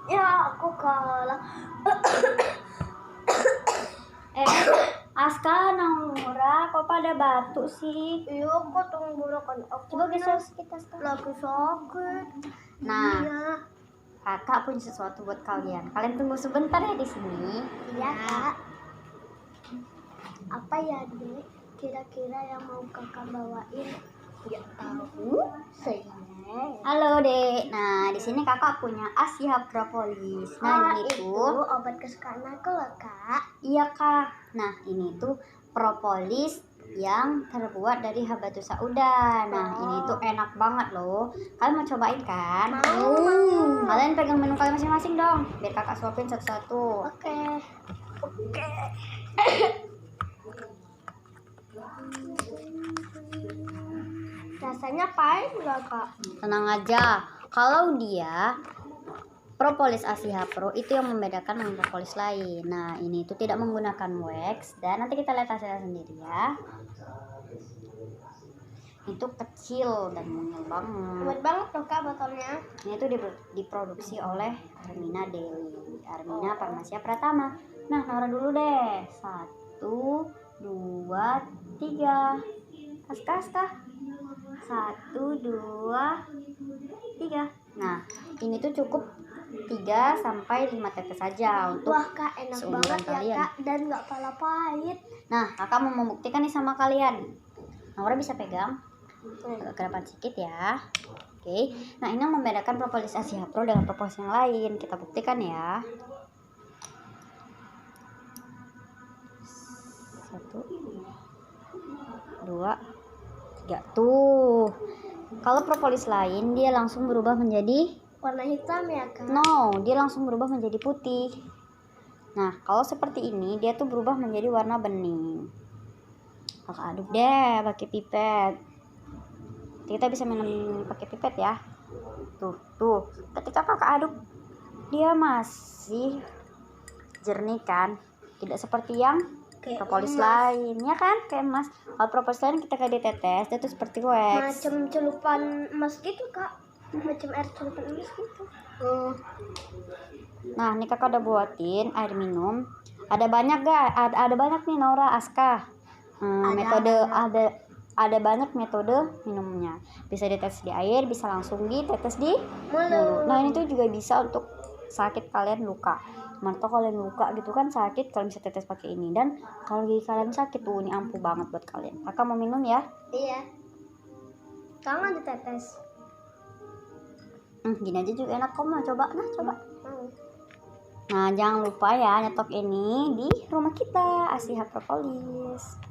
Ya, aku kalah. Aska, Naura, kok pada batuk sih? Iya, aku tenggorokan aku. Coba geser sedikit, Aska. Lagi sakit. Nah, Iya. kakak punya sesuatu buat kalian. Kalian tunggu sebentar ya di sini. Iya, Kak. Apa ya, Dek? Kira-kira yang mau kakak bawain? Ya tahu, saya. Halo, Dek. Nah, di sini kakak punya Asia Propolis. Nah, ini itu tuh. obat kesukaan aku loh, Kak. Iya, Kak. Nah, ini tuh propolis yang terbuat dari habatus sauda. Nah, ini tuh enak banget loh. Kalian mau cobain kan? Mau. Kalian pegang menu kalian masing-masing dong, biar kakak suapin satu-satu. Oke. Rasanya pahit nggak, Kak? Tenang aja. Kalau dia propolis Asia Pro itu yang membedakan dengan propolis lain. Nah, ini tuh tidak menggunakan wax dan nanti kita lihat hasilnya sendiri ya. Itu kecil dan mungil banget. Buat banget loh, Kak, botolnya. Ini tuh diproduksi oleh Armina Deli, Armina Farmasia Pratama. Nah, Nora dulu deh. 1, 2, 3. Aska. 1, 2, 3. Nah, ini tuh cukup 3 sampai 5 tetes saja untuk Wah, Kak, enak seumuran banget ya, kalian. Kak, dan nggak kalah pahit. Nah, kakak mau membuktikan nih sama kalian. Nora bisa pegang ke depan sedikit ya. Oke. Nah, ini yang membedakan propolis Asia Pro dengan propolis yang lain. Kita buktikan ya. 1, 2, 3. Tuh. Kalau propolis lain dia langsung berubah menjadi Warna hitam ya, Kak? no, dia langsung berubah menjadi putih. Nah, kalau seperti ini dia tuh berubah menjadi warna bening. Kakak aduk deh pakai pipet. Kita bisa minum pakai pipet ya. Tuh. Ketika kakak aduk, dia masih jernih kan? Tidak seperti yang propolis lain, ya kan? Kayak emas. Kalau propolis lain kita kayak ditetes, itu seperti wax. Macam celupan emas gitu, Kak. Macam air celupan emas gitu. Nah, ini kakak udah buatin air minum. Ada banyak gak? Ada banyak nih Naura, Aska. Ada banyak metode minumnya. Bisa ditetes di air, bisa langsung ditetes di mulut. Nah, ini tuh juga bisa untuk sakit kalian luka. Mantap kalian luka gitu kan sakit, kalian bisa tetes pakai ini. Dan kalau gigi kalian sakit tuh, ini ampuh banget buat kalian. Kakak mau minum ya? Iya. Tangan ditetes. Gini aja juga enak, kamu mau coba? Nah, coba. Mau. Nah, jangan lupa ya nyetok ini di rumah kita, Asia Propolis.